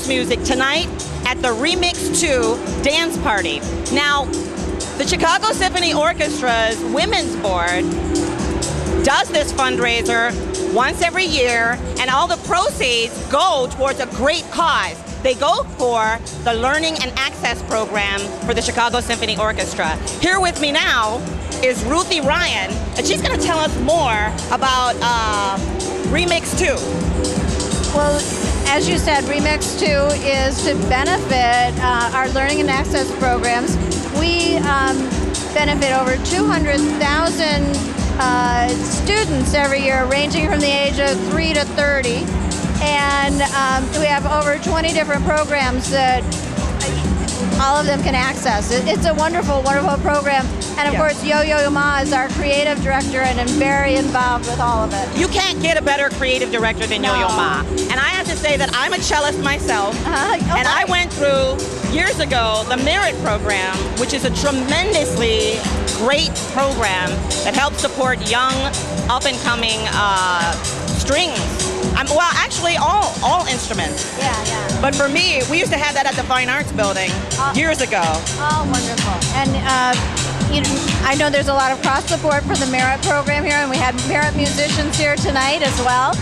music tonight at the Remix 2 dance party. Now, the Chicago Symphony Orchestra's Women's Board does this fundraiser once every year, and all the proceeds go towards a great cause. They go for the Learning and Access Program for the Chicago Symphony Orchestra. Here with me now is Ruthie Ryan, and she's going to tell us more about Remix 2. Well, as you said, Remix 2 is to benefit our Learning and Access programs. We benefit over 200,000 students every year, ranging from the age of 3 to 30. And we have over 20 different programs that all of them can access. It's a wonderful, wonderful program. And of course, Yo-Yo Ma is our creative director and I'm very involved with all of it. You can't get a better creative director than Yo-Yo Ma. And I have to say that I'm a cellist myself. And I went through, years ago, the Merit Program, which is a tremendously great program that helps support young, up-and-coming strings. Well, actually, all instruments. Yeah. But for me, we used to have that at the Fine Arts Building years ago. Oh, wonderful. And I know there's a lot of cross-support for the Merit Program here, and we had Merit musicians here tonight as well.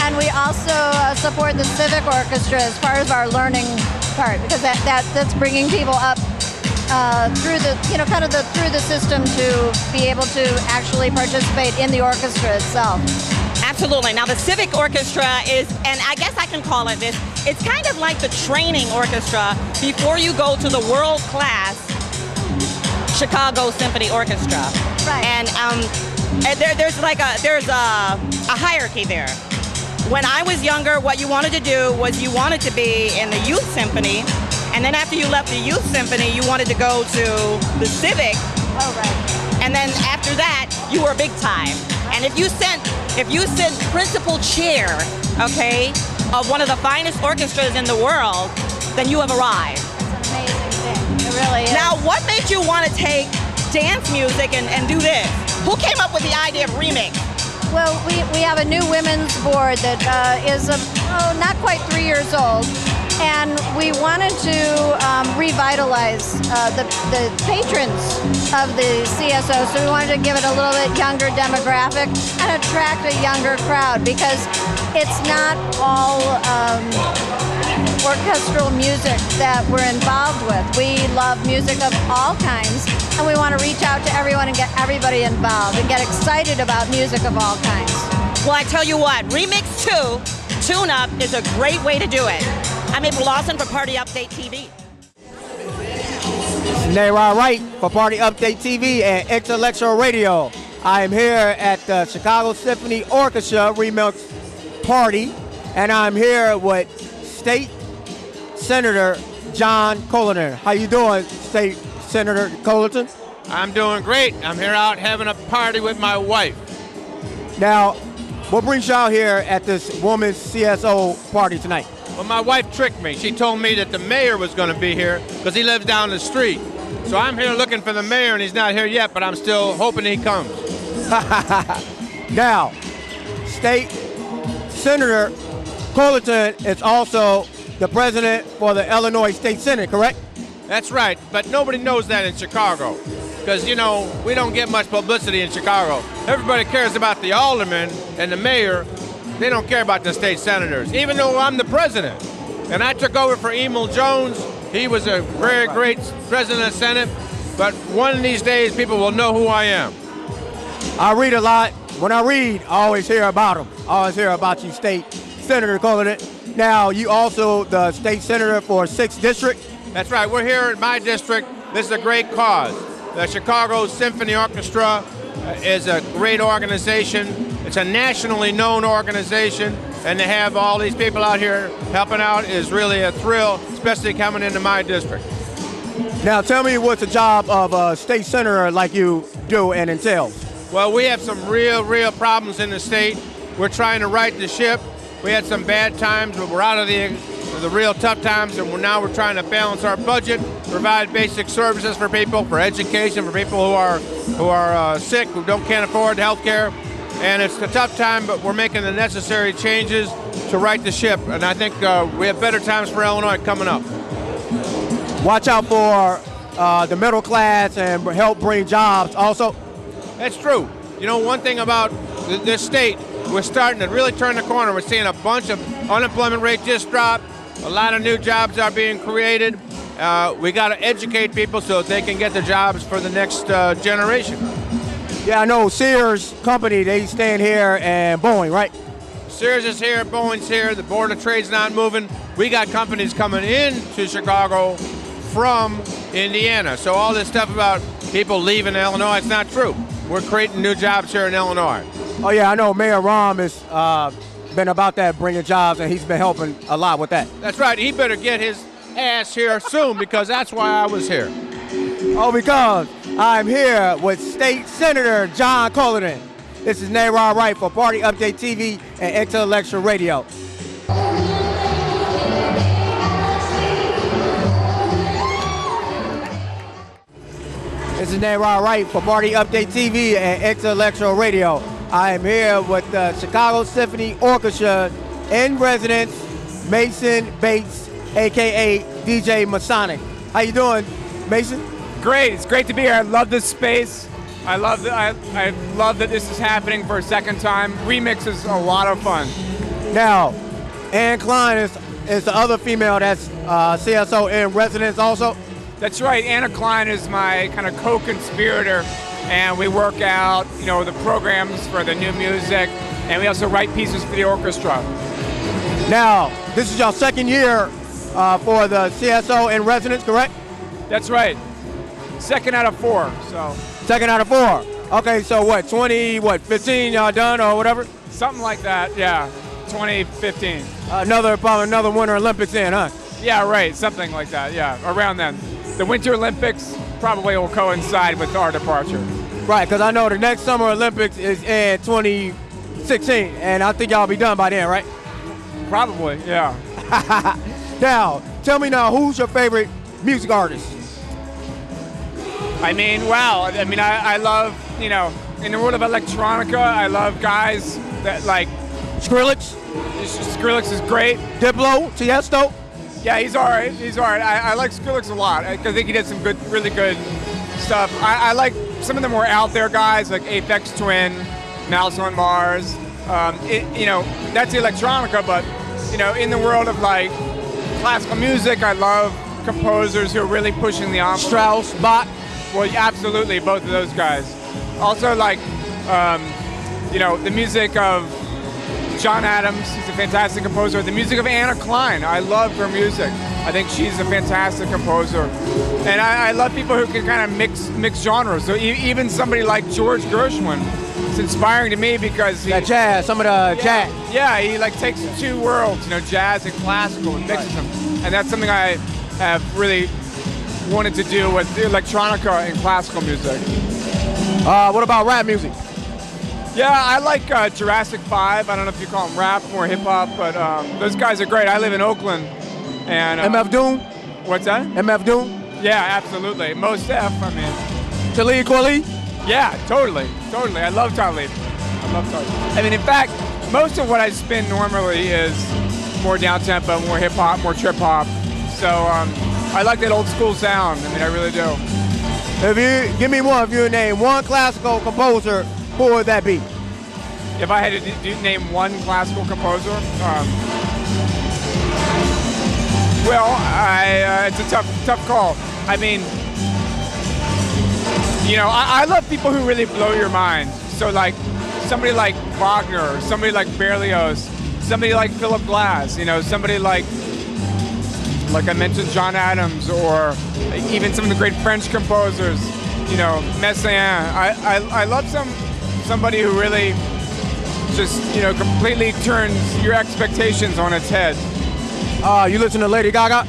And we also support the Civic Orchestra as far as our learning part, because that's bringing people up through the through the system to be able to actually participate in the orchestra itself. Absolutely. Now the Civic Orchestra is, and I guess I can call it this, it's kind of like the training orchestra before you go to the world-class Chicago Symphony Orchestra. Right. And there's a hierarchy there. When I was younger, what you wanted to do was you wanted to be in the Youth Symphony, and then after you left the Youth Symphony, you wanted to go to the Civic. Oh, right. And then after that, you were big time. And if you sent principal chair, okay, of one of the finest orchestras in the world, then you have arrived. It's an amazing thing. It really is. Now, what made you want to take dance music and do this? Who came up with the idea of Remix? Well, we have a new women's board that is not quite 3 years old. And we wanted to revitalize the patrons of the CSO, so we wanted to give it a little bit younger demographic and attract a younger crowd, because it's not all orchestral music that we're involved with. We love music of all kinds, and we want to reach out to everyone and get everybody involved and get excited about music of all kinds. Well, I tell you what, Remix 2 Tune-Up is a great way to do it. I'm April Lawson for Party Update TV. Nayra Wright for Party Update TV and Intellectual Radio. I am here at the Chicago Symphony Orchestra Remix Party, and I'm here with State Senator John Cullerton. How you doing, State Senator Cullerton? I'm doing great. I'm here out having a party with my wife. Now, what brings you out here at this women's CSO party tonight? Well, my wife tricked me. She told me that the mayor was going to be here because he lives down the street. So I'm here looking for the mayor, and he's not here yet, but I'm still hoping he comes. Now, State Senator Cullerton is also the president for the Illinois State Senate, correct? That's right, but nobody knows that in Chicago because, you know, we don't get much publicity in Chicago. Everybody cares about the alderman and the mayor. They don't care about the state senators, even though I'm the president. And I took over for Emil Jones. He was a very great president of the Senate, but one of these days people will know who I am. I read a lot. When I read, I always hear about him. I always hear about you, State Senator Cullerton. Now, you also the state senator for 6th District. That's right. We're here in my district. This is a great cause. The Chicago Symphony Orchestra is a great organization. It's a nationally known organization, and to have all these people out here helping out is really a thrill, especially coming into my district. Now, tell me what the job of a state senator like you do and entails. Well, we have some real problems in the state. We're trying to right the ship. We had some bad times, but we're out of the real tough times, and now we're trying to balance our budget, provide basic services for people, for education, for people who are sick, can't afford health care. and it's a tough time, but we're making the necessary changes to right the ship. And I think we have better times for Illinois coming up. Watch out for the middle class and help bring jobs also. That's true. You know, one thing about this state, we're starting to really turn the corner. We're seeing a bunch of unemployment rate just drop. A lot of new jobs are being created. We got to educate people so that they can get the jobs for the next generation. Yeah, I know Sears Company, they stand here, and Boeing, right? Sears is here, Boeing's here, the Board of Trade's not moving. We got companies coming into Chicago from Indiana. So all this stuff about people leaving Illinois, it's not true. We're creating new jobs here in Illinois. Oh yeah, I know Mayor Rahm has been about that, bringing jobs, and he's been helping a lot with that. That's right, he better get his ass here soon because that's why I was here. Oh, because I'm here with State Senator John Cullerton. This is Nayrod Wright for Party Update TV and Intellectual Radio. This is Nayrod Wright for Party Update TV and Intellectual Radio. I am here with the Chicago Symphony Orchestra in residence, Mason Bates, aka DJ Masonic. How you doing, Mason? Great, it's great to be here. I love this space. I love that this is happening for a second time. Remix is a lot of fun. Now, Ann Klein is the other female that's CSO in residence also. That's right, Anna Klein is my kind of co-conspirator, and we work out, you know, the programs for the new music, and we also write pieces for the orchestra. Now, this is your second year for the CSO in residence, correct? That's right. Second out of 4, so. Second out of 4. Okay, so what, 15 y'all done or whatever? Something like that, yeah. 2015. Another Winter Olympics in, huh? Yeah, right, something like that, yeah, around then. The Winter Olympics probably will coincide with our departure. Right, because I know the next Summer Olympics is in 2016, and I think y'all be done by then, right? Probably, yeah. Now, tell me now, who's your favorite music artist? I mean, wow. I mean, I love, you know, in the world of electronica, I love guys that like Skrillex? Skrillex is great. Diplo? Tiesto? Yeah, he's all right. He's all right. I like Skrillex a lot. I think he did some good, really good stuff. I like some of the more out there guys like Aphex Twin, Mouse on Mars. You know, that's the electronica, but, you know, in the world of like classical music, I love composers who are really pushing the envelope. Strauss, Bach? Well, yeah, absolutely, both of those guys. Also, like, you know, the music of John Adams, he's a fantastic composer. The music of Anna Klein, I love her music. I think she's a fantastic composer. And I love people who can kind of mix genres. So even somebody like George Gershwin, it's inspiring to me because he... That jazz, some of the jazz. Yeah, he like takes the two worlds, you know, jazz and classical, and mixes them. And that's something I have really wanted to do with electronica and classical music. What about rap music? Yeah, I like Jurassic 5. I don't know if you call them rap or hip hop, but those guys are great. I live in Oakland, and MF Doom? What's that? MF Doom? Yeah, absolutely. Mos Def, I mean. Talib Kweli? Yeah, totally. I love Talib. I mean, in fact, most of what I spin normally is more down tempo, more hip hop, more trip hop. So I like that old school sound. I mean, I really do. If you name one classical composer, who would that be? If I had to name one classical composer, well, it's a tough call. I mean, you know, I love people who really blow your mind. So like somebody like Wagner, somebody like Berlioz, somebody like Philip Glass, you know, somebody like I mentioned John Adams, or even some of the great French composers, you know, Messiaen. I love somebody who really just, you know, completely turns your expectations on its head. You listen to Lady Gaga?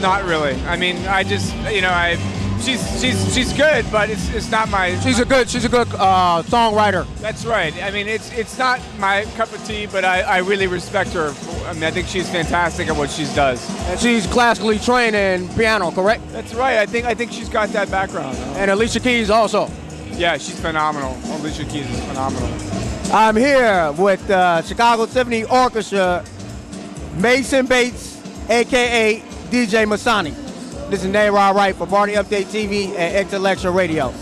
Not really. I mean, I just, you know, she's good, but it's not my. She's a good songwriter. That's right. I mean, it's not my cup of tea, but I really respect her. I mean, I think she's fantastic at what she does. And she's classically trained in piano, correct? That's right. I think she's got that background. And Alicia Keys also. Yeah, she's phenomenal. Alicia Keys is phenomenal. I'm here with Chicago Symphony Orchestra, Mason Bates, a.k.a. DJ Masani. This is Nayra Wright for Party Update TV and Intellectual Radio.